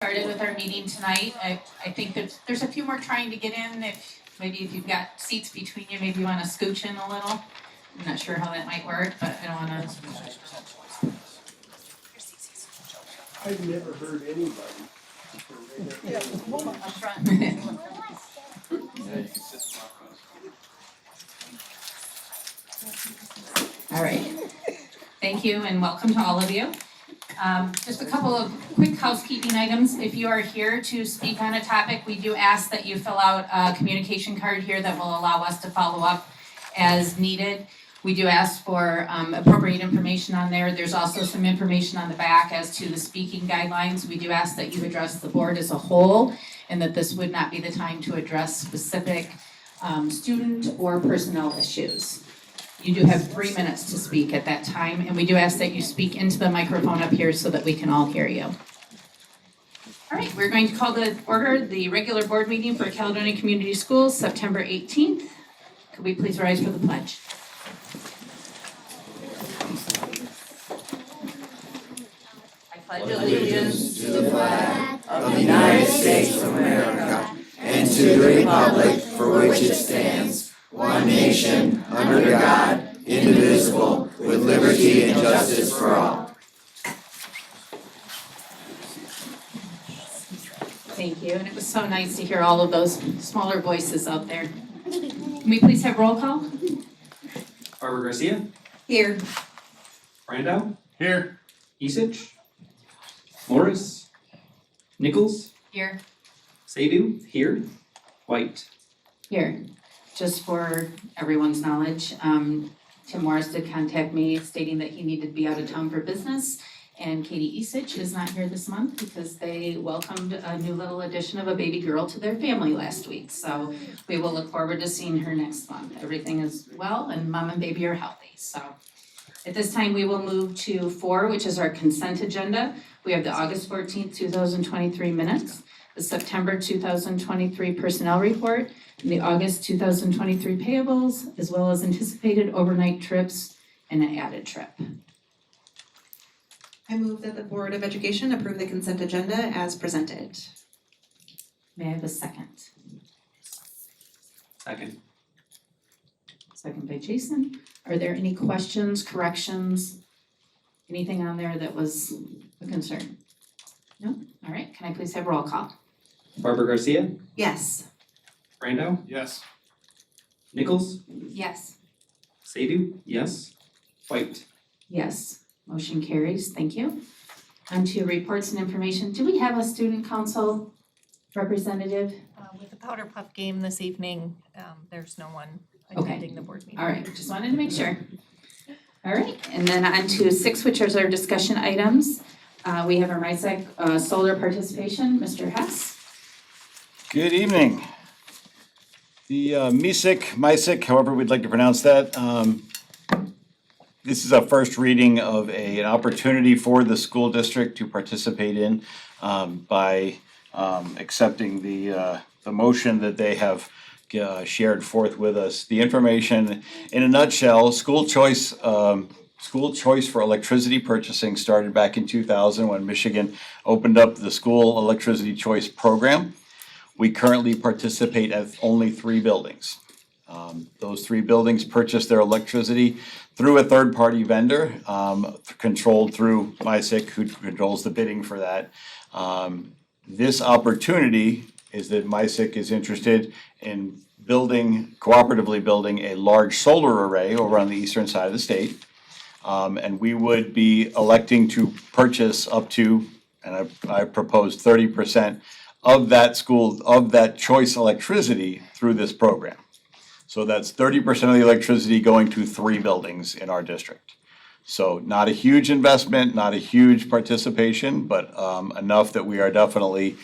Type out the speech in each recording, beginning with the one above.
Started with our meeting tonight. I think that there's a few more trying to get in. If you've got seats between you, maybe you want to scooch in a little. I'm not sure how that might work, but I don't want to. I've never heard anybody. Up front. All right. Thank you and welcome to all of you. Just a couple of quick housekeeping items. If you are here to speak on a topic, we do ask that you fill out a communication card here that will allow us to follow up as needed. We do ask for appropriate information on there. There's also some information on the back as to the speaking guidelines. We do ask that you address the board as a whole and that this would not be the time to address specific student or personnel issues. You do have 3 minutes to speak at that time, and we do ask that you speak into the microphone up here so that we can all hear you. All right, we're going to call to order the regular board meeting for Caledonia Community Schools, September 18th. Could we please rise for the pledge? I pledge allegiance to the flag of the United States of America and to the republic for which it stands, one nation, under God, indivisible, with liberty and justice for all. Thank you, and it was so nice to hear all of those smaller voices out there. Can we please have roll call? Barbara Garcia, Here. Brandau, Here. Isich, Morris, Nichols, Here. Sadu, here, White. Here. Just for everyone's knowledge, Tim Morris did contact me stating that he needed to be out of town for business. And Katie Isich is not here this month because they welcomed a new little addition of a baby girl to their family last week. So we will look forward to seeing her next month. Everything is well and mom and baby are healthy. So at this time, we will move to 4, which is our consent agenda. We have the August 14th, 2023 minutes, the September 2023 personnel report, and the August 2023 payables, as well as anticipated overnight trips and an added trip. I move that the Board of Education approve the consent agenda as presented. May I have a second? Second. Second by Jason. Are there any questions, corrections, anything on there that was a concern? No? All right, can I please have roll call? Barbara Garcia, Yes. Brandau, Yes. Nichols, Yes. Sadu, yes, White. Yes. Motion carries, thank you. On to reports and information. Do we have a student council representative? With the Powder Puff game this evening, there's no one Okay. attending the board meeting. All right, just wanted to make sure. All right, and then on to 6, which is our discussion items. We have our MISAC solar participation, Mr. Hess. Good evening. The MISAC, however we'd like to pronounce that, this is a first reading of an opportunity for the school district to participate in by accepting the motion that they have shared forth with us. The information, in a nutshell, school choice for electricity purchasing started back in 2000 when Michigan opened up the school electricity choice program. We currently participate at only 3 buildings. Those 3 buildings purchase their electricity through a third-party vendor, controlled through MISAC, who controls the bidding for that. This opportunity is that MISAC is interested in cooperatively building a large solar array over on the eastern side of the state. And we would be electing to purchase up to, and I propose 30% of that choice electricity through this program. So that's 30% of the electricity going to 3 buildings in our district. So not a huge investment, not a huge participation, but enough that we are definitely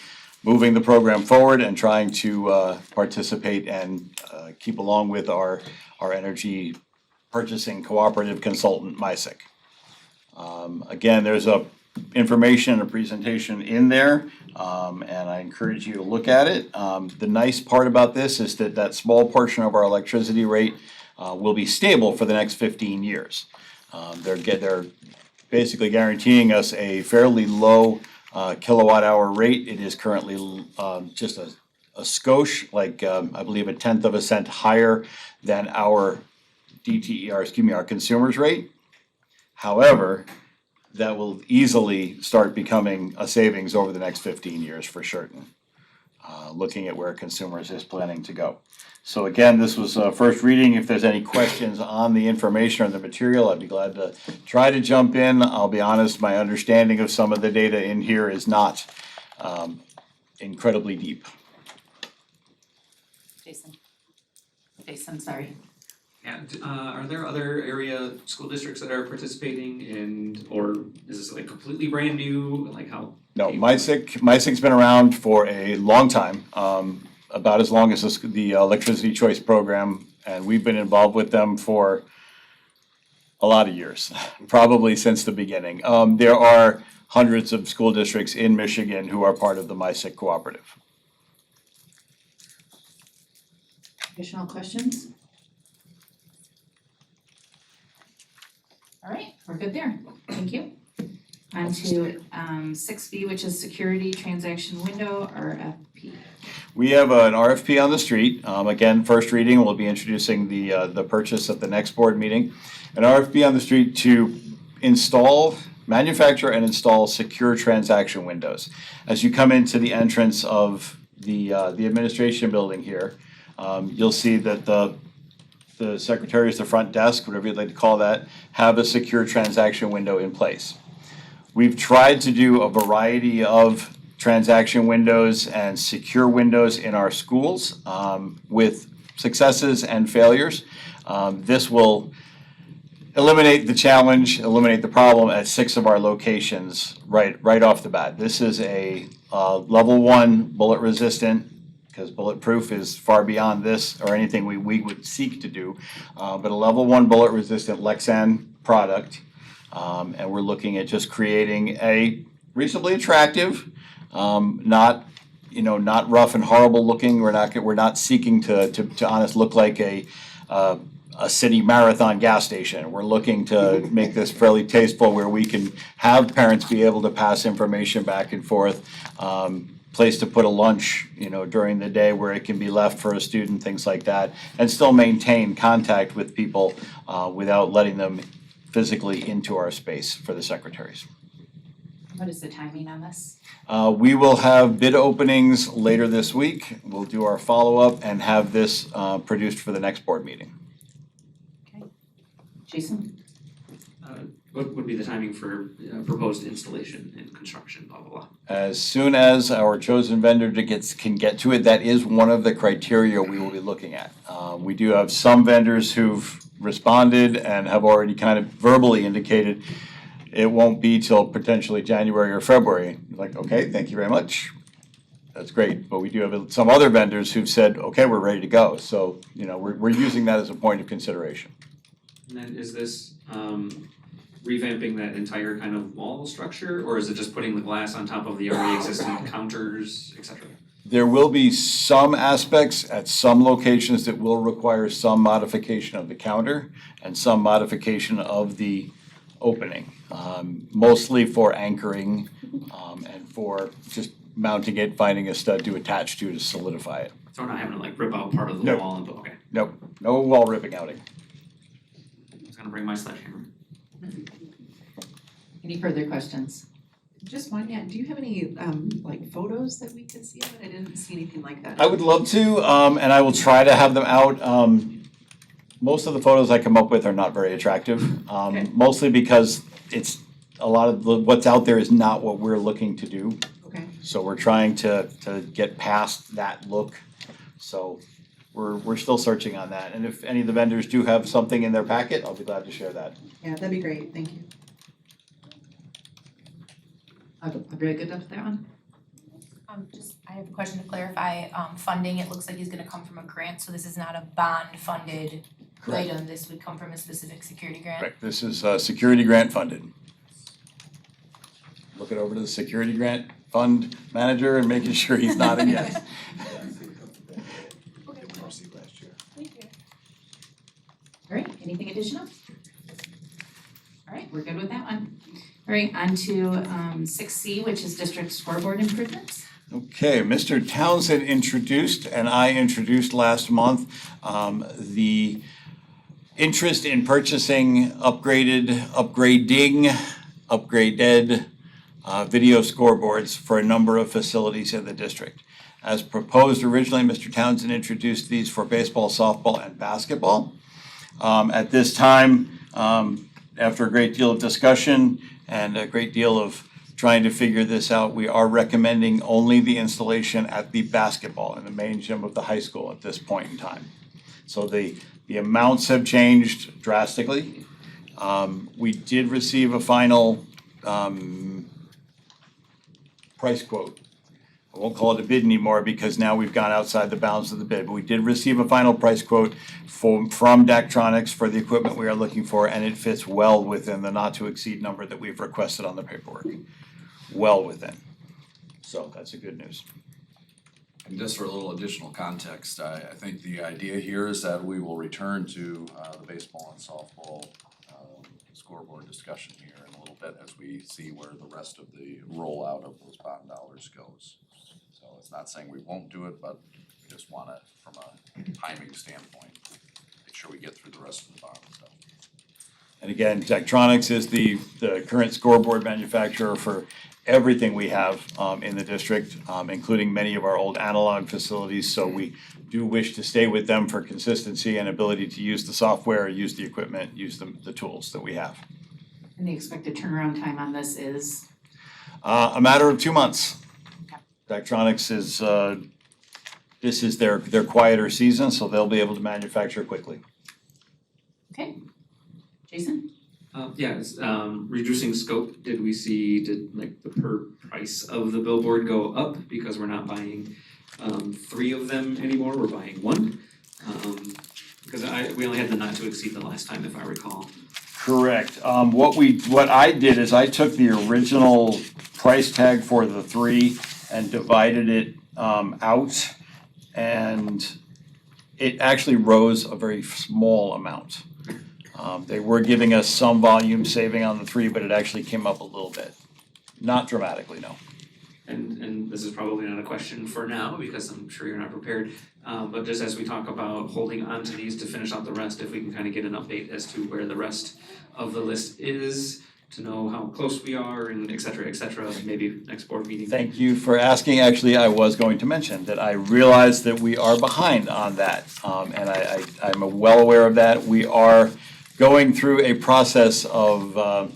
moving the program forward and trying to participate and keep along with our energy purchasing cooperative consultant, MISAC. Again, there's information and a presentation in there, and I encourage you to look at it. The nice part about this is that small portion of our electricity rate will be stable for the next 15 years. They're basically guaranteeing us a fairly low kilowatt hour rate. It is currently just a skosh, like I believe a tenth of a cent higher than our our consumer's rate. However, that will easily start becoming a savings over the next 15 years for certain, looking at where consumers is planning to go. So again, this was first reading. If there's any questions on the information or the material, I'd be glad to try to jump in. I'll be honest, my understanding of some of the data in here is not incredibly deep. Jason, sorry. And are there other area school districts that are participating in, or is this like completely brand new, like how? No, MySIC's been around for a long time, about as long as the Electricity Choice Program, and we've been involved with them for a lot of years, probably since the beginning. There are hundreds of school districts in Michigan who are part of the MySIC cooperative. Additional questions? All right, we're good there. Thank you. On to 6B, which is security transaction window, RFP. We have an RFP on the street. Again, first reading, we'll be introducing the purchase at the next board meeting. An RFP on the street to manufacture and install secure transaction windows. As you come into the entrance of the administration building here, you'll see that the secretaries, the front desk, whatever you'd like to call that, have a secure transaction window in place. We've tried to do a variety of transaction windows and secure windows in our schools with successes and failures. This will eliminate the challenge, eliminate the problem at 6 of our locations right off the bat. This is a level 1 bullet resistant, because bulletproof is far beyond this or anything we would seek to do, but a level 1 bullet resistant Lexan product. And we're looking at just creating a reasonably attractive, not rough and horrible looking. We're not seeking to honest look like a city marathon gas station. We're looking to make this fairly tasteful, where we can have parents be able to pass information back and forth. Place to put a lunch, during the day where it can be left for a student, things like that, and still maintain contact with people without letting them physically into our space for the secretaries. What is the timing on this? We will have bid openings later this week. We'll do our follow-up and have this produced for the next board meeting. Okay. Jason? What would be the timing for proposed installation and construction, blah, blah, blah? As soon as our chosen vendor can get to it, that is one of the criteria we will be looking at. We do have some vendors who've responded and have already kind of verbally indicated it won't be till potentially January or February. Like, okay, thank you very much. That's great. But we do have some other vendors who've said, okay, we're ready to go. So, we're using that as a point of consideration. And then is this revamping that entire kind of wall structure, or is it just putting the glass on top of the already existing counters, et cetera? There will be some aspects at some locations that will require some modification of the counter and some modification of the opening, mostly for anchoring and for just mounting it, finding a stud to attach to solidify it. So we're not having to like rip out part of the No. wall and, okay, Nope, no wall ripping outing. I was gonna bring my sledgehammer. Any further questions? Just one, yeah, do you have any photos that we could see of it? I didn't see anything like that. I would love to, and I will try to have them out. Most of the photos I come up with are not very attractive, mostly because it's a lot of what's out there is not what we're looking to do. Okay. So we're trying to get past that look. So we're still searching on that. And if any of the vendors do have something in their packet, I'll be glad to share that. Yeah, that'd be great, thank you. Very good up there one. I have a question to clarify, funding, it looks like is gonna come from a grant, so this is not a bond-funded Correct. item, this would come from a specific security grant? Right, this is security grant funded. Look it over to the security grant fund manager and making sure he's nodding yes. All right, anything additional? All right, we're good with that one. All right, on to 6C, which is district scoreboard improvements. Okay, Mr. Townsend introduced, and I introduced last month, the interest in purchasing upgraded video scoreboards for a number of facilities in the district. As proposed originally, Mr. Townsend introduced these for baseball, softball, and basketball. At this time, after a great deal of discussion and a great deal of trying to figure this out, we are recommending only the installation at the basketball in the main gym of the high school at this point in time. So the amounts have changed drastically. We did receive a final price quote. I won't call it a bid anymore because now we've gone outside the bounds of the bid, but we did receive a final price quote from Daktronics for the equipment we are looking for, and it fits well within the not to exceed number that we've requested on the paperwork. Well within. So that's a good news. And just for a little additional context, I think the idea here is that we will return to the baseball and softball scoreboard discussion here in a little bit as we see where the rest of the rollout of those bond dollars goes. So it's not saying we won't do it, but we just wanna, from a timing standpoint, make sure we get through the rest of the bond stuff. And again, Daktronics is the current scoreboard manufacturer for everything we have in the district, including many of our old analog facilities. So we do wish to stay with them for consistency and ability to use the software, use the equipment, use the tools that we have. And the expected turnaround time on this is? A matter of 2 months. Daktronics is, this is their quieter season, so they'll be able to manufacture quickly. Okay. Jason? Reducing scope, did like the per price of the billboard go up because we're not buying 3 of them anymore, we're buying 1? Because we only had the not to exceed the last time, if I recall. Correct. What I did is I took the original price tag for the 3 and divided it out, and it actually rose a very small amount. They were giving us some volume saving on the 3, but it actually came up a little bit. Not dramatically, no. And this is probably not a question for now, because I'm sure you're not prepared, but just as we talk about holding on to these to finish out the rest, if we can kind of get an update as to where the rest of the list is, to know how close we are and et cetera, maybe next board meeting. Thank you for asking. Actually, I was going to mention that I realize that we are behind on that, and I'm well aware of that. We are going through a process of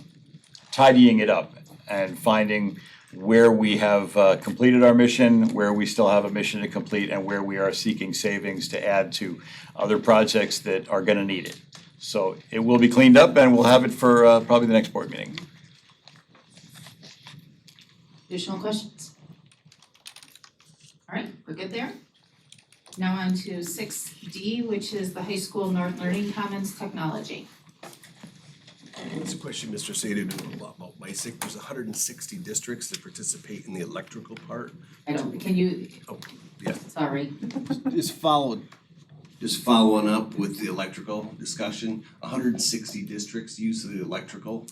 tidying it up and finding where we have completed our mission, where we still have a mission to complete, and where we are seeking savings to add to other projects that are gonna need it. So it will be cleaned up and we'll have it for probably the next board meeting. Additional questions? All right, we're good there. Now on to 6D, which is the high school North Learning Commons technology. That's a question Mr. Sadie knew a lot about MISIC. There's 160 districts that participate in the electrical part. Can you, Oh, yeah. sorry. Just following up with the electrical discussion, 160 districts use the electrical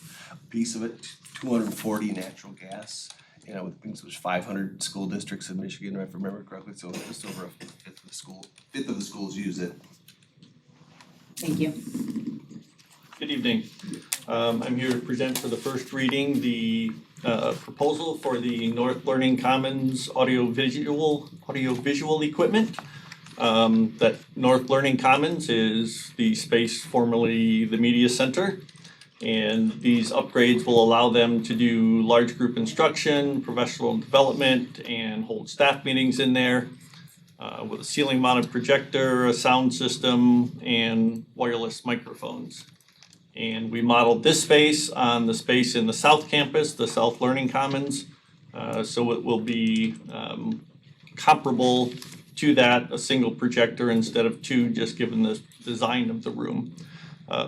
piece of it, 240 natural gas. And I would think there's 500 school districts in Michigan, if I remember correctly, so just over a fifth of the schools use it. Thank you. Good evening. I'm here to present for the first reading the proposal for the North Learning Commons audiovisual equipment. That North Learning Commons is the space formerly the media center. And these upgrades will allow them to do large group instruction, professional development, and hold staff meetings in there with a ceiling mounted projector, a sound system, and wireless microphones. And we modeled this space on the space in the South Campus, the South Learning Commons. So it will be comparable to that, a single projector instead of 2, just given the design of the room.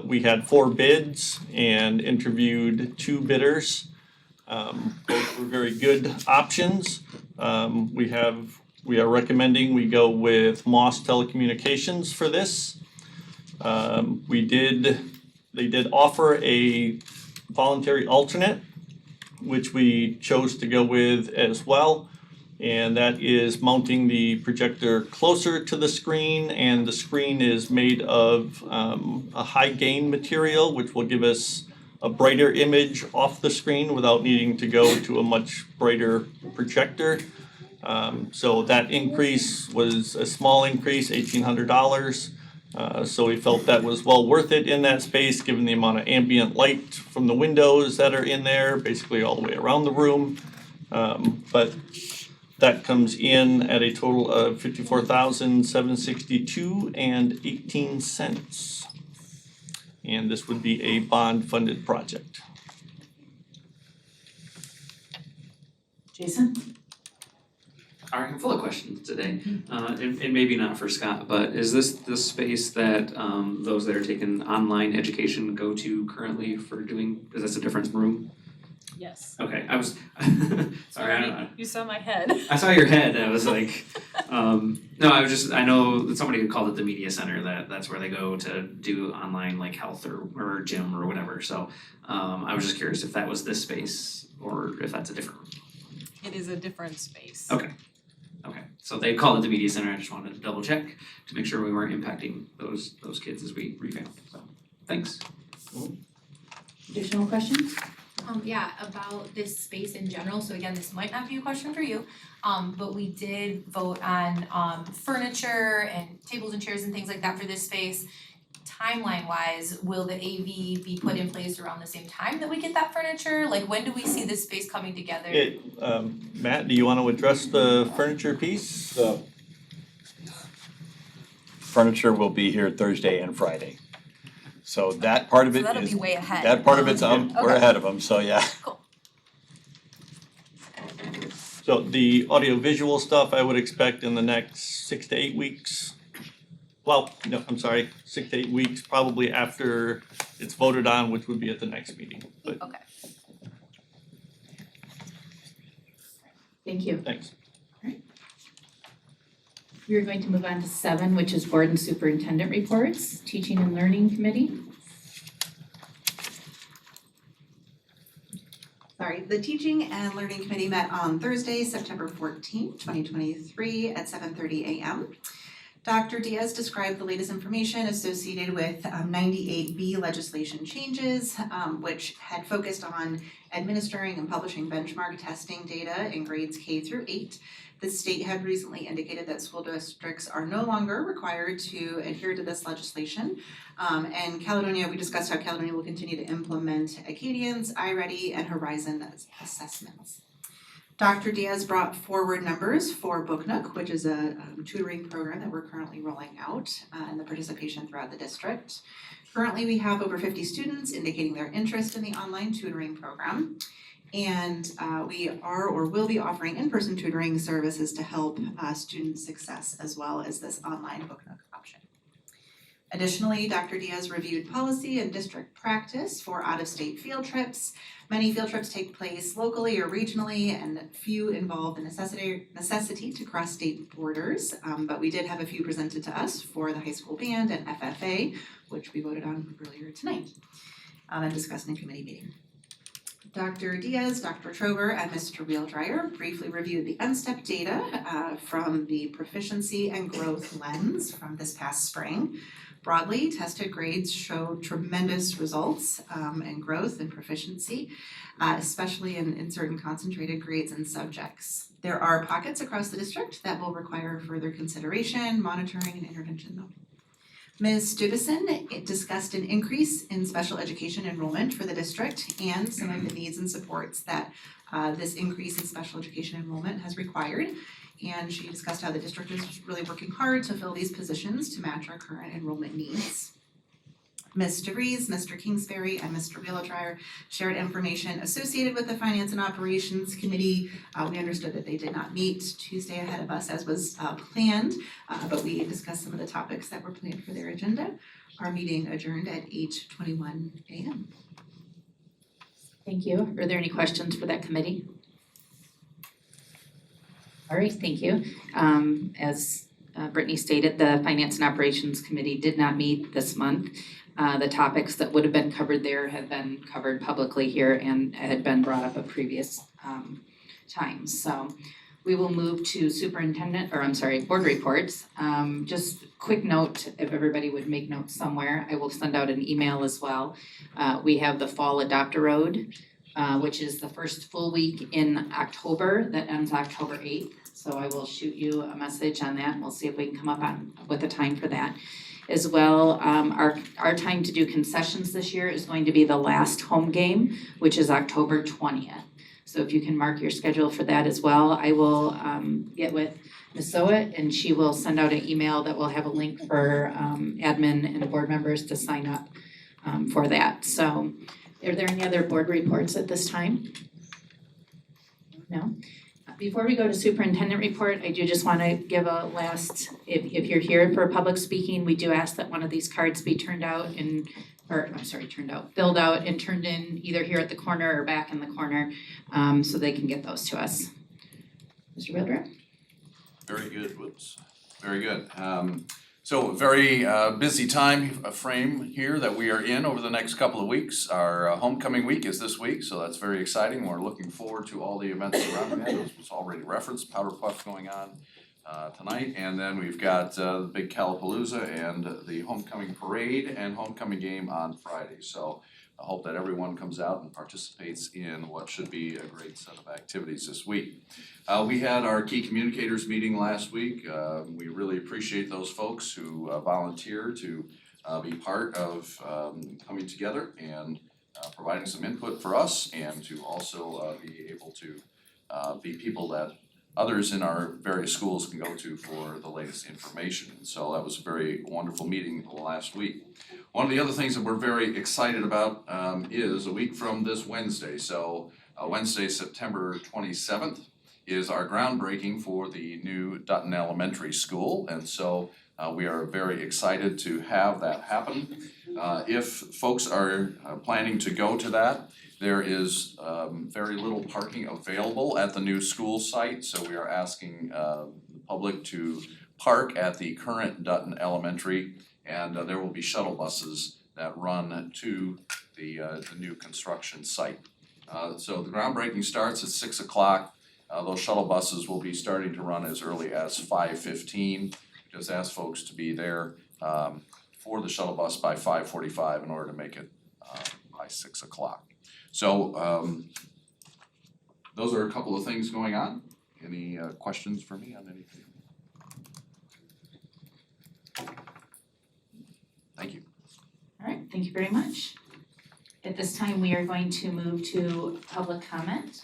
We had 4 bids and interviewed 2 bidders. Both were very good options. We are recommending we go with Moss Telecommunications for this. They did offer a voluntary alternate which we chose to go with as well. And that is mounting the projector closer to the screen, and the screen is made of a high gain material, which will give us a brighter image off the screen without needing to go to a much brighter projector. So that increase was a small increase, $1,800. So we felt that was well worth it in that space, given the amount of ambient light from the windows that are in there, basically all the way around the room. But that comes in at a total of $54,762.18. And this would be a bond-funded project. Jason? All right, I'm full of questions today, and maybe not for Scott, but is this the space that those that are taking online education go to currently for doing, is this a different room? Yes. Okay, I was, sorry, I don't know. You saw my head. I saw your head, I was like, no, I know that somebody had called it the media center, that's where they go to do online like health or gym or whatever, so I was just curious if that was this space or if that's a different room. It is a different space. Okay, so they called it the media center, I just wanted to double check to make sure we weren't impacting those kids as we revamp, so, thanks. Additional questions? Yeah, about this space in general, so again, this might not be a question for you, but we did vote on furniture and tables and chairs and things like that for this space. Timeline wise, will the AV be put in place around the same time that we get that furniture? Like, when do we see this space coming together? Matt, do you want to address the furniture piece? Furniture will be here Thursday and Friday. So that part of So it that'll is, be way ahead. that part of it's, we're Okay. ahead of them, so yeah. Cool. So the audio-visual stuff, I would expect in the next 6 to 8 weeks. Well, no, I'm sorry, 6 to 8 weeks, probably after it's voted on, which would be at the next meeting, but Okay. Thank you. thanks. We're going to move on to 7, which is board and superintendent reports, teaching and learning committee. Sorry, the Teaching and Learning Committee met on Thursday, September 14th, 2023 at 7:30 a.m. Dr. Diaz described the latest information associated with 98B legislation changes, which had focused on administering and publishing benchmark testing data in grades K through 8. The state had recently indicated that school districts are no longer required to adhere to this legislation. And Caledonia, we discussed how Caledonia will continue to implement Acadian's, iReady, and Horizon assessments. Dr. Diaz brought forward numbers for BookNook, which is a tutoring program that we're currently rolling out and the participation throughout the district. Currently, we have over 50 students indicating their interest in the online tutoring program. And we are or will be offering in-person tutoring services to help student success as well as this online BookNook option. Additionally, Dr. Diaz reviewed policy and district practice for out-of-state field trips. Many field trips take place locally or regionally, and few involve the necessity to cross state borders. But we did have a few presented to us for the high school band and FFA, which we voted on earlier tonight and discussed in committee meeting. Dr. Diaz, Dr. Trover, and Mr. Wheeldryer briefly reviewed the NSTEP data from the proficiency and growth lens from this past spring. Broadly, tested grades showed tremendous results in growth and proficiency, especially in certain concentrated grades and subjects. There are pockets across the district that will require further consideration, monitoring, and intervention though. Ms. Dudison discussed an increase in special education enrollment for the district and some of the needs and supports that this increase in special education enrollment has required. And she discussed how the district is really working hard to fill these positions to match our current enrollment needs. Ms. DeVries, Mr. Kingsbury, and Mr. Wheeldryer shared information associated with the Finance and Operations Committee. We understood that they did not meet Tuesday ahead of us as was planned, but we discussed some of the topics that were planned for their agenda. Our meeting adjourned at 8:21 a.m. Thank you. Are there any questions for that committee? All right, thank you. As Brittany stated, the Finance and Operations Committee did not meet this month. The topics that would have been covered there have been covered publicly here and had been brought up at previous times. So we will move to board reports. Just quick note, if everybody would make notes somewhere, I will send out an email as well. We have the Fall Adopt-A-Road, which is the first full week in October that ends October 8th. So I will shoot you a message on that and we'll see if we can come up with a time for that. As well, our time to do concessions this year is going to be the last home game, which is October 20th. So if you can mark your schedule for that as well, I will get with Ms. Zoet and she will send out an email that will have a link for admin and board members to sign up for that. So are there any other board reports at this time? No? Before we go to superintendent report, I do just want to give a last, if you're here for public speaking, we do ask that one of these cards be filled out and turned in either here at the corner or back in the corner, so they can get those to us. Mr. Wildrow? Very good, very good. So very busy time frame here that we are in over the next couple of weeks. Our homecoming week is this week, so that's very exciting. We're looking forward to all the events surrounding that. It was already referenced, Powder Puff going on tonight. And then we've got the big Calapalooza and the homecoming parade and homecoming game on Friday. So I hope that everyone comes out and participates in what should be a great set of activities this week. We had our key communicators meeting last week. We really appreciate those folks who volunteer to be part of coming together and providing some input for us and to also be able to be people that others in our various schools can go to for the latest information. And so that was a very wonderful meeting last week. One of the other things that we're very excited about is a week from this Wednesday. So Wednesday, September 27th is our groundbreaking for the new Dutton Elementary School. And so we are very excited to have that happen. If folks are planning to go to that, there is very little parking available at the new school site. So we are asking the public to park at the current Dutton Elementary, and there will be shuttle buses that run to the new construction site. So the groundbreaking starts at 6 o'clock. Those shuttle buses will be starting to run as early as 5:15. Just ask folks to be there for the shuttle bus by 5:45 in order to make it by 6 o'clock. So those are a couple of things going on. Any questions for me on anything? Thank you. All right, thank you very much. At this time, we are going to move to public comment.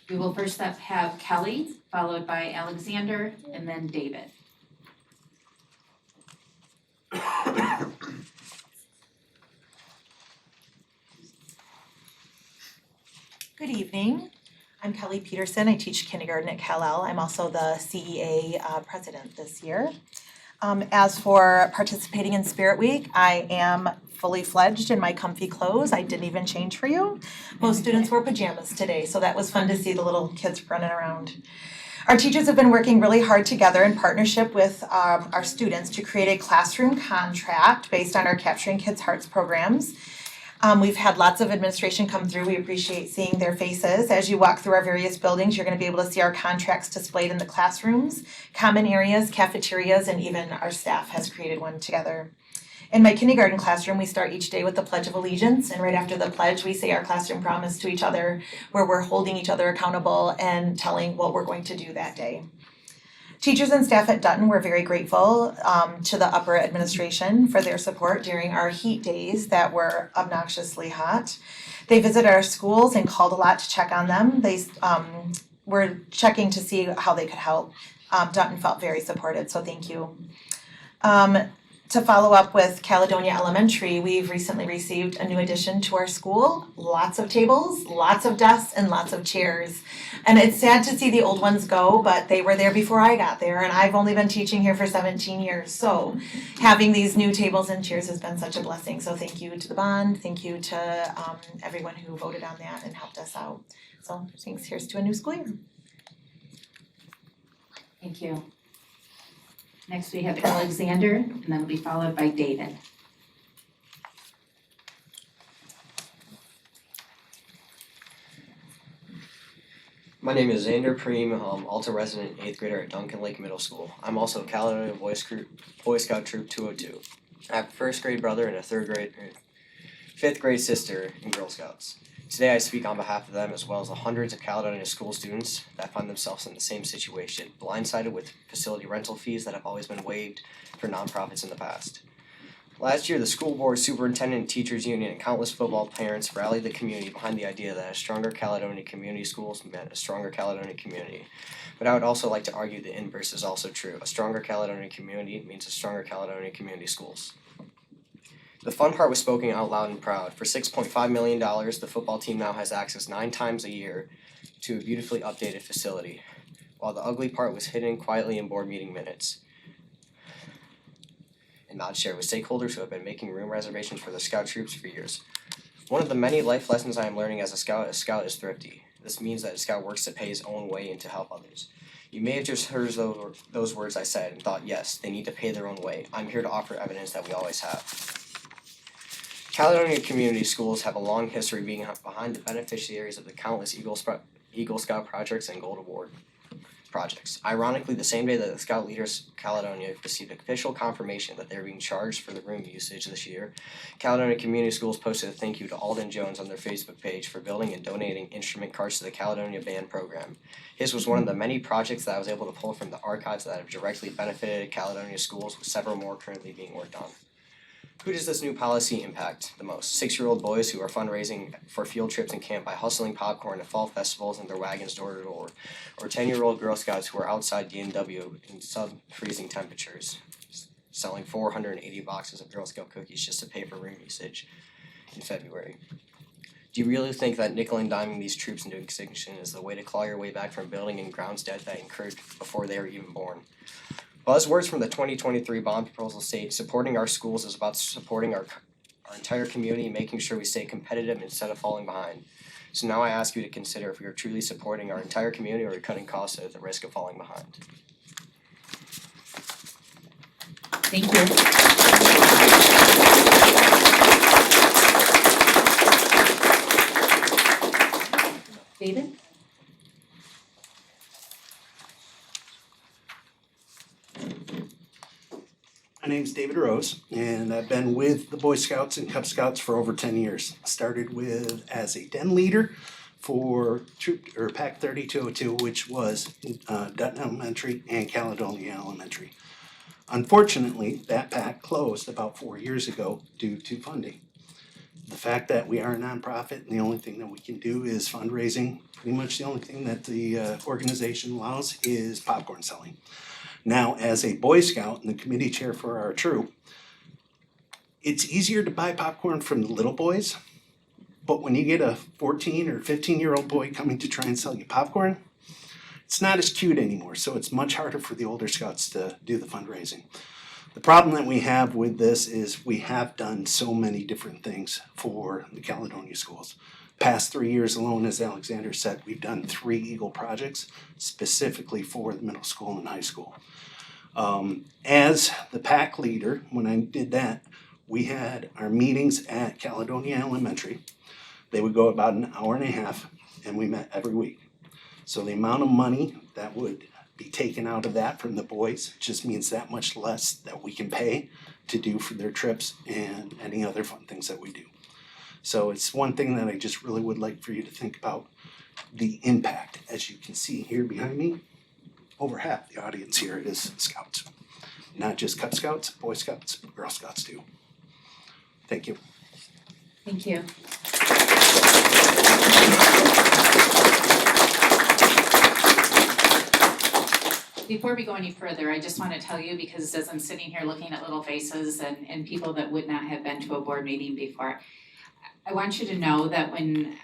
We will first up have Kelly, followed by Alexander, and then David. Good evening. I'm Kelly Peterson. I teach kindergarten at Cal-El. I'm also the CEA president this year. As for participating in Spirit Week, I am fully fledged in my comfy clothes. I didn't even change for you. Most students wore pajamas today, so that was fun to see the little kids running around. Our teachers have been working really hard together in partnership with our students to create a classroom contract based on our Capturing Kids' Hearts programs. We've had lots of administration come through. We appreciate seeing their faces. As you walk through our various buildings, you're going to be able to see our contracts displayed in the classrooms, common areas, cafeterias, and even our staff has created one together. In my kindergarten classroom, we start each day with the Pledge of Allegiance, and right after the pledge, we say our classroom promise to each other, where we're holding each other accountable and telling what we're going to do that day. Teachers and staff at Dutton were very grateful to the upper administration for their support during our heat days that were obnoxiously hot. They visited our schools and called a lot to check on them. They were checking to see how they could help. Dutton felt very supported, so thank you. To follow up with Caledonia Elementary, we've recently received a new addition to our school. Lots of tables, lots of desks, and lots of chairs. And it's sad to see the old ones go, but they were there before I got there, and I've only been teaching here for 17 years. So having these new tables and chairs has been such a blessing. So thank you to the bond, thank you to everyone who voted on that and helped us out. So thanks, here's to a new school year. Thank you. Next, we have Alexander, and then we'll be followed by David. My name is Xander Preem, Alta resident, 8th grader at Duncan Lake Middle School. I'm also Caledonia Boy Scout Troop 202. I have a 1st grade brother and a 5th grade sister in Girl Scouts. Today I speak on behalf of them as well as the hundreds of Caledonia school students that find themselves in the same situation, blindsided with facility rental fees that have always been waived for nonprofits in the past. Last year, the school board, superintendent, teachers union, and countless football parents rallied the community behind the idea that a stronger Caledonia community schools meant a stronger Caledonia community. But I would also like to argue the inverse is also true. A stronger Caledonia community means a stronger Caledonia community schools. The fun part was spoken out loud and proud. For $6.5 million, the football team now has access 9 times a year to a beautifully updated facility, while the ugly part was hidden quietly in board meeting minutes and not shared with stakeholders who have been making room reservations for the scout troops for years. One of the many life lessons I am learning as a scout is thrifty. This means that a scout works to pay his own way and to help others. You may have just heard those words I said and thought, yes, they need to pay their own way. I'm here to offer evidence that we always have. Caledonia community schools have a long history being behind the beneficiaries of the countless Eagle Scout projects and Gold Award projects. Ironically, the same day that the Scout Leaders Caledonia received official confirmation that they were being charged for the room usage this year, Caledonia Community Schools posted a thank you to Alden Jones on their Facebook page for building and donating instrument carts to the Caledonia Band program. His was one of the many projects that I was able to pull from the archives that have directly benefited Caledonia schools, with several more currently being worked on. Who does this new policy impact the most? 6-year-old boys who are fundraising for field trips and camp by hustling popcorn at fall festivals in their wagons door to door, or 10-year-old Girl Scouts who are outside DMW in sub-freezing temperatures, selling 480 boxes of Girl Scout cookies just to pay for room usage in February. Do you really think that nickel and diming these troops into extinction is the way to claw your way back from building and grounds debt that incurred before they were even born? Buzzwords from the 2023 bond proposal state supporting our schools is about supporting our entire community, making sure we stay competitive instead of falling behind. So now I ask you to consider if we are truly supporting our entire community or cutting costs at the risk of falling behind. Thank you. David? My name's David Rose, and I've been with the Boy Scouts and Cub Scouts for over 10 years. Started with as a den leader for Pack 3202, which was Dutton Elementary and Caledonia Elementary. Unfortunately, that pack closed about 4 years ago due to funding. The fact that we are a nonprofit and the only thing that we can do is fundraising, pretty much the only thing that the organization allows is popcorn selling. Now, as a Boy Scout and the committee chair for our troop, it's easier to buy popcorn from the little boys, but when you get a 14 or 15-year-old boy coming to try and sell you popcorn, it's not as cute anymore, so it's much harder for the older scouts to do the fundraising. The problem that we have with this is we have done so many different things for the Caledonia schools. Past 3 years alone, as Alexander said, we've done 3 Eagle projects specifically for the middle school and high school. As the pack leader, when I did that, we had our meetings at Caledonia Elementary. They would go about an hour and a half, and we met every week. So the amount of money that would be taken out of that from the boys just means that much less that we can pay to do for their trips and any other fun things that we do. So it's one thing that I just really would like for you to think about, the impact. As you can see here behind me, over half the audience here is Scouts. Not just Cub Scouts, Boy Scouts, but Girl Scouts too. Thank you. Thank you. Before we go any further, I just want to tell you, because as I'm sitting here looking at little faces and people that would not have been to a board meeting before, I want you to know that when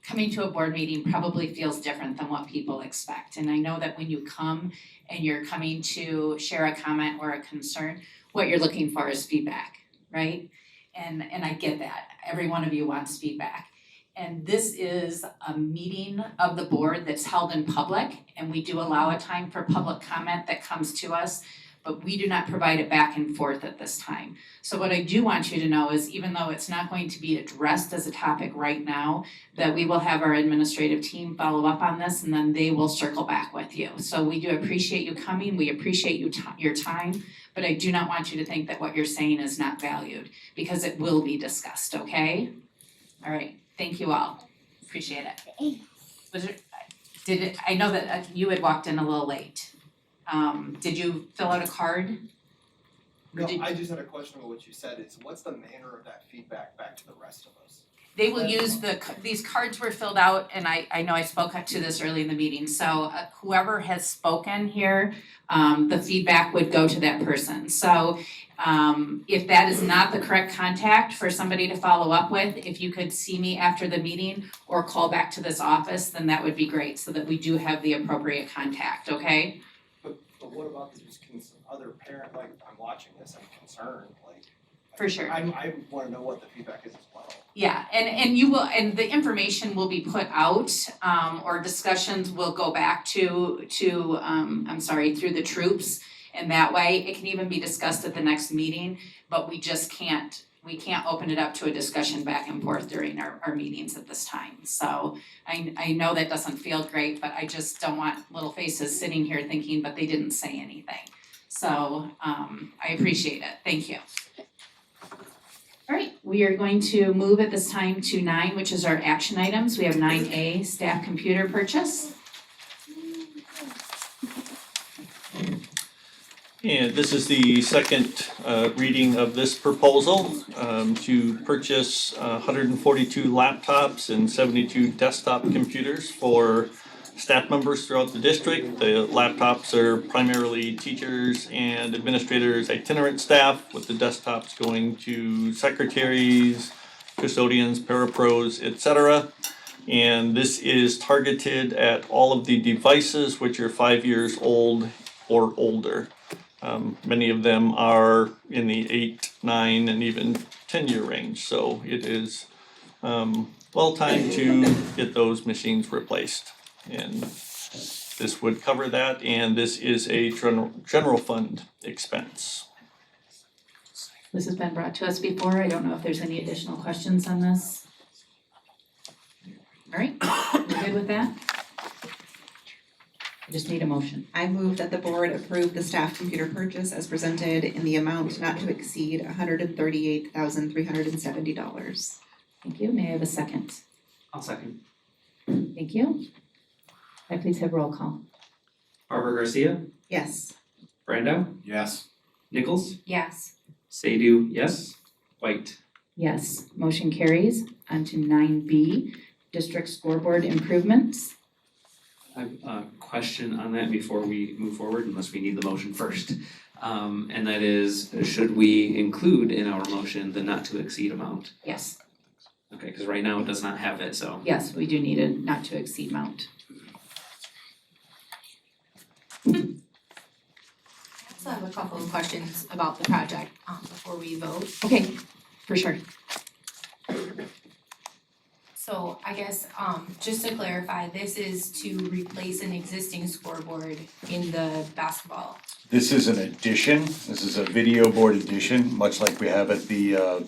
coming to a board meeting probably feels different than what people expect. And I know that when you come and you're coming to share a comment or a concern, what you're looking for is feedback, right? And I get that. Every one of you wants feedback. And this is a meeting of the board that's held in public, and we do allow a time for public comment that comes to us. but we do not provide it back and forth at this time. So what I do want you to know is even though it's not going to be addressed as a topic right now, that we will have our administrative team follow up on this and then they will circle back with you. So we do appreciate you coming, we appreciate your time, but I do not want you to think that what you're saying is not valued because it will be discussed, okay? All right, thank you all, appreciate it. I know that you had walked in a little late. Did you fill out a card? No, I just had a question on what you said, is what's the manner of that feedback back to the rest of us? They will use these cards were filled out, and I know I spoke to this early in the meeting, so whoever has spoken here, the feedback would go to that person. So if that is not the correct contact for somebody to follow up with, if you could see me after the meeting or call back to this office, then that would be great, so that we do have the appropriate contact, okay? But what about these other parent, like, I'm watching this, I'm concerned, like. For sure. I wanna know what the feedback is as well. Yeah, and you will, and the information will be put out, or discussions will go back to through the troops. And that way, it can even be discussed at the next meeting, but we can't open it up to a discussion back and forth during our meetings at this time. So I know that doesn't feel great, but I just don't want little faces sitting here thinking, but they didn't say anything. So I appreciate it, thank you. All right, we are going to move at this time to 9, which is our action items. We have 9A, staff computer purchase. And this is the second reading of this proposal to purchase 142 laptops and 72 desktop computers for staff members throughout the district. The laptops are primarily teachers and administrators, itinerant staff, with the desktops going to secretaries, custodians, parapros, etc. And this is targeted at all of the devices which are 5 years old or older. Many of them are in the 8, 9, and even 10-year range, so it is well timed to get those machines replaced. And this would cover that, and this is a general fund expense. This has been brought to us before. I don't know if there's any additional questions on this. All right, we're good with that? I just need a motion. I move that the board approve the staff computer purchase as presented in the amount not to exceed $138,370. Thank you. May I have a second? I'll second. Thank you. Can I please have roll call? Barbara Garcia, Yes. Brando, Yes. Nichols, Yes. Sadoo, yes, White. Yes, motion carries. On to 9B, district scoreboard improvements. I have a question on that before we move forward, unless we need the motion first. And that is, should we include in our motion the not to exceed amount? Yes. Okay, because right now it does not have it, so. Yes, we do need a not to exceed amount. I also have a couple of questions about the project before we vote. Okay, for sure. So I guess just to clarify, this is to replace an existing scoreboard in the basketball. This is an addition, this is a video board addition, much like we have at the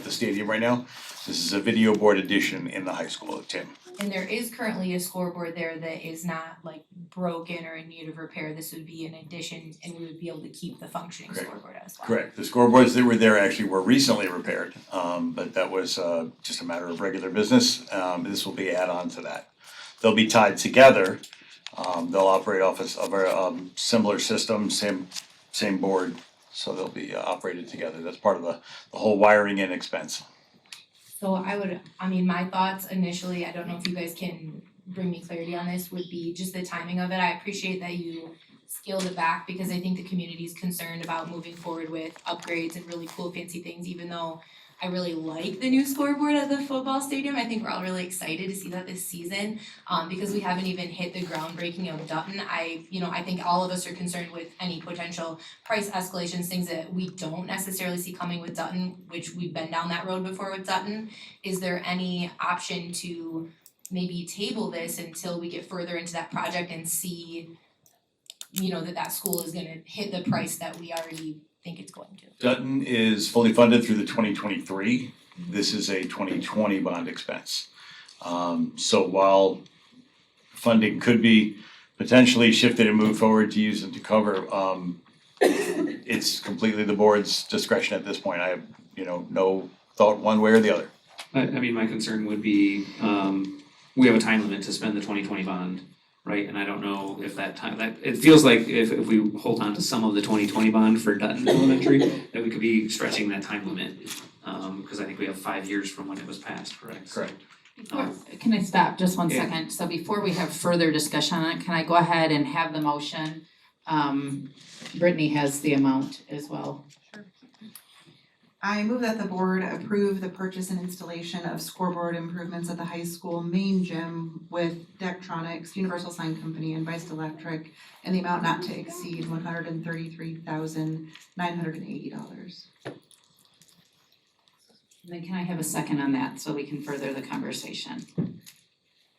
stadium right now. This is a video board addition in the high school at Tim. And there is currently a scoreboard there that is not like broken or in need of repair. This would be an addition and we would be able to keep the functioning Correct. scoreboard as well. Correct, the scoreboards that were there actually were recently repaired, but that was just a matter of regular business. This will be add-on to that. They'll be tied together, they'll operate off of a similar system, same board, so they'll be operated together. That's part of the whole wiring in expense. So my thoughts initially, I don't know if you guys can bring me clarity on this, would be just the timing of it. I appreciate that you scaled it back because I think the community is concerned about moving forward with upgrades and really cool fancy things, even though I really like the new scoreboard at the football stadium. I think we're all really excited to see that this season, because we haven't even hit the groundbreaking of Dutton. I think all of us are concerned with any potential price escalations, things that we don't necessarily see coming with Dutton, which we've been down that road before with Dutton. Is there any option to maybe table this until we get further into that project and see that school is gonna hit the price that we already think it's going to. Dutton is fully funded through the 2023. This is a 2020 bond expense. So while funding could be potentially shifted and moved forward to use it to cover, it's completely the board's discretion at this point. I have, no thought one way or the other. I mean, my concern would be, we have a time limit to spend the 2020 bond, right? And I don't know if it feels like if we hold on to some of the 2020 bond for Dutton Elementary, that we could be stretching that time limit. Cause I think we have 5 years from when it was passed, correct? Correct. Can I stop just one Yeah. second? So before we have further discussion on it, can I go ahead and have the motion? Brittany has the amount as well. I move that the board approve the purchase and installation of scoreboard improvements at the high school main gym with Daktronics, Universal Sign Company, and Vice Electric in the amount not to exceed $133,980. And then can I have a second on that so we can further the conversation?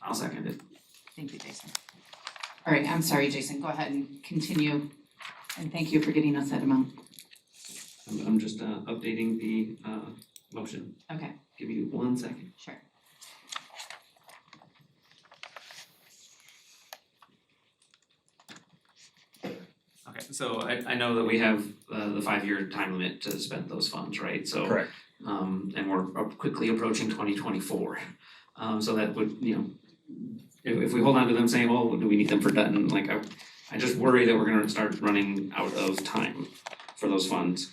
I'll second it. Thank you, Jason. All right, I'm sorry, Jason, go ahead and continue. And thank you for getting us that amount. I'm just updating the motion. Okay, Give me 1 second. sure. Okay, so I know that we have the 5-year time limit to spend those funds, right? So Correct. and we're quickly approaching 2024. So that would, if we hold on to them saying, well, do we need them for Dutton? Like I just worry that we're gonna start running out of time for those funds.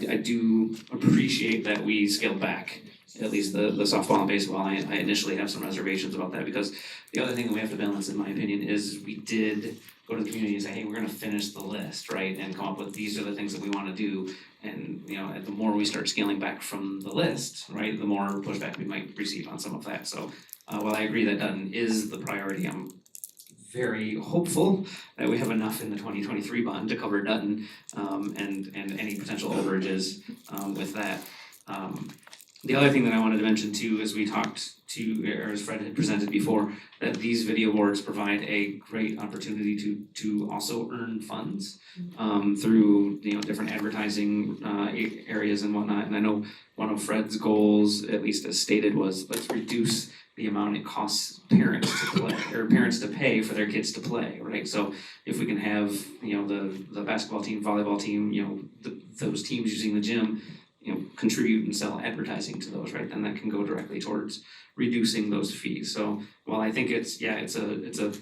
I do appreciate that we scaled back at least the softball and baseball. I initially have some reservations about that because the other thing that we have to balance, in my opinion, is we did go to the community and say, hey, we're gonna finish the list, right? And come up with these are the things that we wanna do. And, the more we start scaling back from the list, right, the more pushback we might receive on some of that. So while I agree that Dutton is the priority, I'm very hopeful that we have enough in the 2023 bond to cover Dutton and any potential overages with that. The other thing that I wanted to mention too, as we talked or as Fred had presented before, that these video boards provide a great opportunity to also earn funds through different advertising areas and whatnot. And I know one of Fred's goals, at least as stated, was let's reduce the amount it costs parents to play or parents to pay for their kids to play, right? So if we can have the basketball team, volleyball team, those teams using the gym, contribute and sell advertising to those, right? Then that can go directly towards reducing those fees. So while I think it's a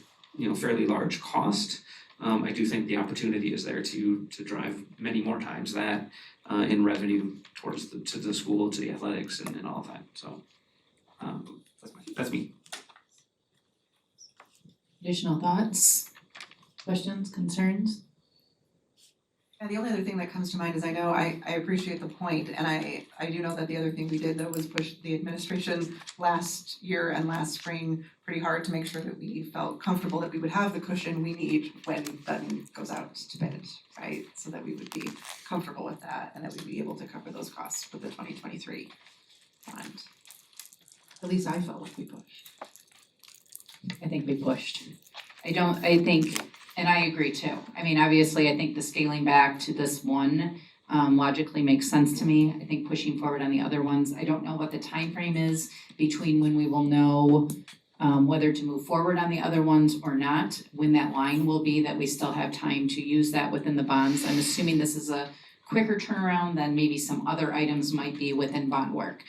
fairly large cost, I do think the opportunity is there to drive many more times that in revenue towards to the school, to the athletics and all of that. So that's me. Additional thoughts, questions, concerns? And the only other thing that comes to mind is I know I appreciate the point, and I do know that the other thing we did though was push the administration last year and last spring pretty hard to make sure that we felt comfortable that we would have the cushion we need when Dutton goes out to bid, right? So that we would be comfortable with that and that we'd be able to cover those costs with the 2023 fund. At least I felt like we pushed. I think we pushed. And I agree too. I mean, obviously, I think the scaling back to this one logically makes sense to me. I think pushing forward on the other ones, I don't know what the time frame is between when we will know whether to move forward on the other ones or not, when that line will be that we still have time to use that within the bonds. I'm assuming this is a quicker turnaround than maybe some other items might be within bond work.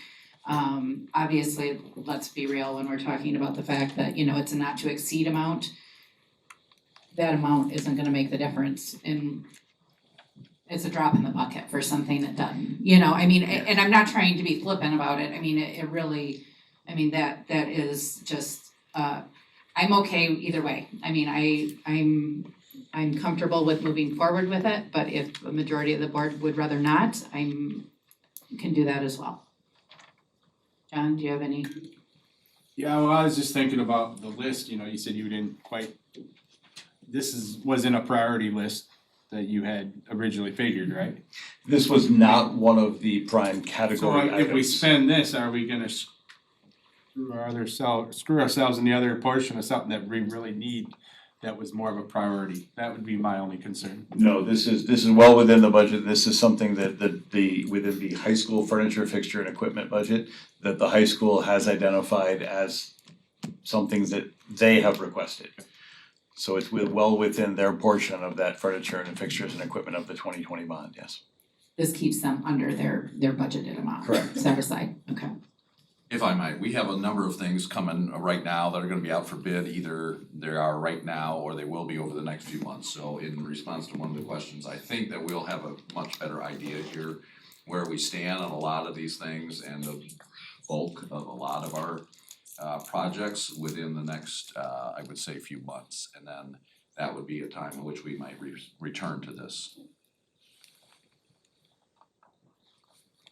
Obviously, let's be real when we're talking about the fact that, it's a not to exceed amount. That amount isn't gonna make the difference it's a drop in the bucket for something that doesn't, and I'm not trying to be flippant about it. I mean, it really, that is just, I'm okay either way. I mean, I'm comfortable with moving forward with it, but if the majority of the board would rather not, can do that as well. John, do you have any? Yeah, well, I was just thinking about the list, you said you didn't quite, wasn't a priority list that you had originally figured, right? This was not one of the prime category So if we items. spend this, are we gonna screw ourselves in the other portion of something that we really need that was more of a priority. That would be my only concern. No, this is well within the budget. This is something that within the high school furniture, fixture and equipment budget that the high school has identified as something that they have requested. So it's well within their portion of that furniture and fixtures and equipment of the 2020 bond, yes. This keeps them under their budgeted amount. Correct. Set aside, okay. If I might, we have a number of things coming right now that are gonna be out for bid, either they are right now or they will be over the next few months. So in response to one of the questions, I think that we'll have a much better idea here where we stand on a lot of these things and the bulk of a lot of our projects within the next, I would say, few months. And then that would be a time in which we might return to this.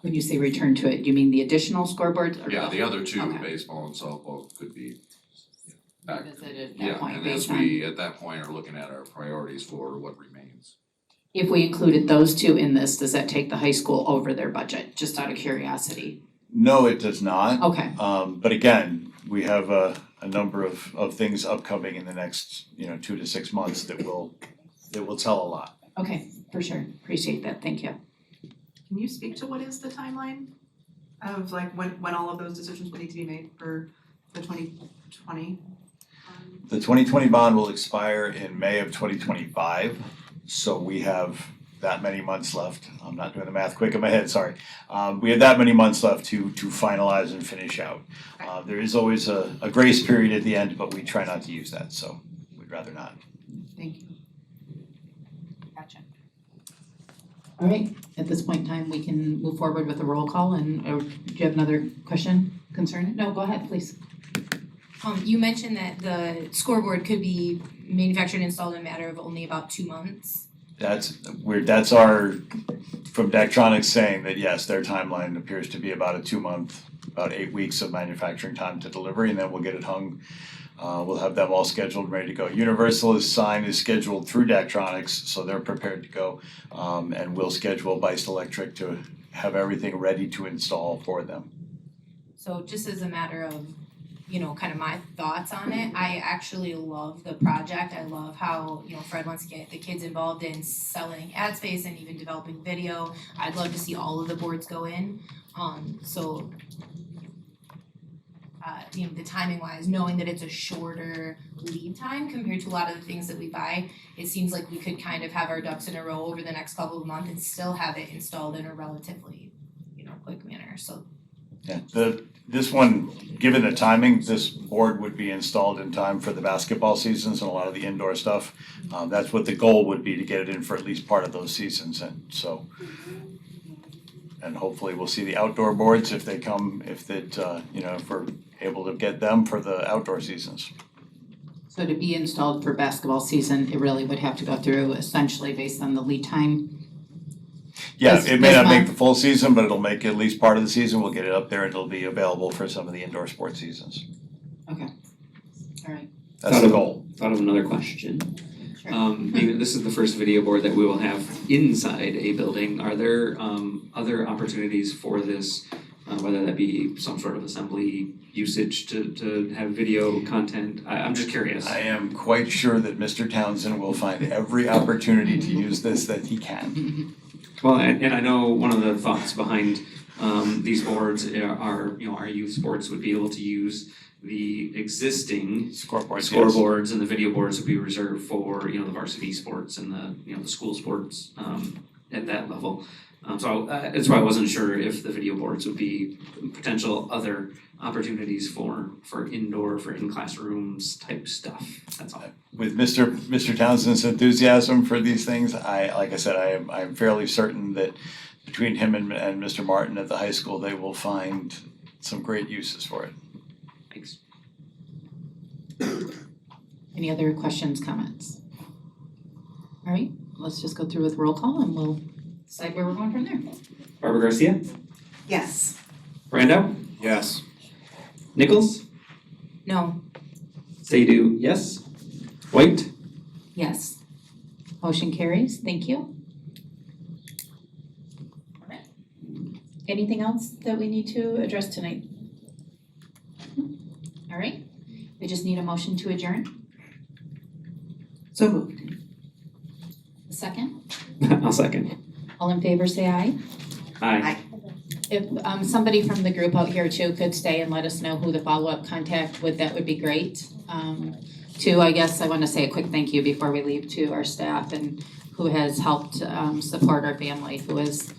When you say return to it, you mean the additional scoreboards or? Yeah, the other two, Okay. baseball and softball, could be back. Revisited at Yeah, that point and as based on, we, at that point, are looking at our priorities for what remains. if we included those two in this, does that take the high school over their budget, just out of curiosity? No, it does not. Okay, But again, we have a number of things upcoming in the next, 2 to 6 months that will tell a lot. okay, for sure, appreciate that, thank you. Can you speak to what is the timeline of like when all of those decisions will need to be made for the 2020? The 2020 bond will expire in May of 2025, so we have that many months left. I'm not doing the math quick in my head, sorry. We have that many months left to finalize and finish out. There is always a grace period at the end, but we try not to use that, so we'd rather not. Thank you. Gotcha. All right, at this point in time, we can move forward with a roll call and, or do you have another question, concern? No, go ahead, please. You mentioned that the scoreboard could be manufactured and installed in a matter of only about 2 months. That's our, from Daktronics saying that yes, their timeline appears to be about a 2-month, about 8 weeks of manufacturing time to delivery, and then we'll get it hung. We'll have them all scheduled, ready to go. Universal is scheduled through Daktronics, so they're prepared to go. And we'll schedule Beist Electric to have everything ready to install for them. So just as a matter of, kind of my thoughts on it, I actually love the project. I love how, Fred wants to get the kids involved in selling ad space and even developing video. I'd love to see all of the boards go in. The timing wise, knowing that it's a shorter lead time compared to a lot of the things that we buy, it seems like we could kind of have our ducks in a row over the next couple of months and still have it installed in a relatively, quick manner, so. Yeah, this one, given the timing, this board would be installed in time for the basketball seasons and a lot of the indoor stuff. That's what the goal would be, to get it in for at least part of those seasons, and so. And hopefully we'll see the outdoor boards if they come, if we're able to get them for the outdoor seasons. So to be installed for basketball season, it really would have to go through essentially based on the lead time. Yeah, This- it may this not make month. the full season, but it'll make at least part of the season. We'll get it up there and it'll be available for some of the indoor sports seasons. Okay, all right. That's the goal. Thought of another question. Sure. This is the first video board that we will have inside a building. Are there other opportunities for this, whether that be some sort of assembly usage to have video content? I'm just curious. I am quite sure that Mr. Townsend will find every opportunity to use this that he can. Well, and I know one of the thoughts behind these boards are, our youth sports would be able to use the existing scoreboards and the video boards would be reserved for, the varsity sports and the school sports at that level. So that's why I wasn't sure if the video boards would be potential other opportunities for indoor, for in-classrooms type stuff, that's all. With Mr. Townsend's enthusiasm for these things, I'm fairly certain that between him and Mr. Martin at the high school, they will find some great uses for it. Thanks. Any other questions, comments? All right, let's just go through with roll call and we'll decide where we're going from there. Barbara Garcia, Yes. Brando, Yes. Nichols, No, Seydu, yes. White, Yes. Motion carries, thank you. Anything else that we need to address tonight? All right, we just need a motion to adjourn. So moved. A second? I'll second. All in favor, say aye. Aye. If somebody from the group out here too could stay and let us know who the follow-up contact would, that would be great. Two, I guess I wanna say a quick thank you before we leave to our staff and who has helped support our family, who has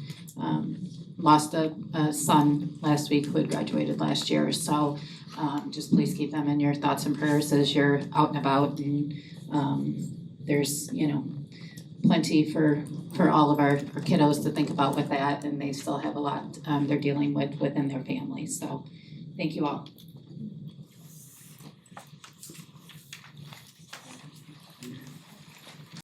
lost a son last week who had graduated last year. So just please keep them in your thoughts and prayers as you're out and about, and there's, you know, plenty for all of our kiddos to think about with that, and they still have a lot they're dealing with within their families. So thank you all.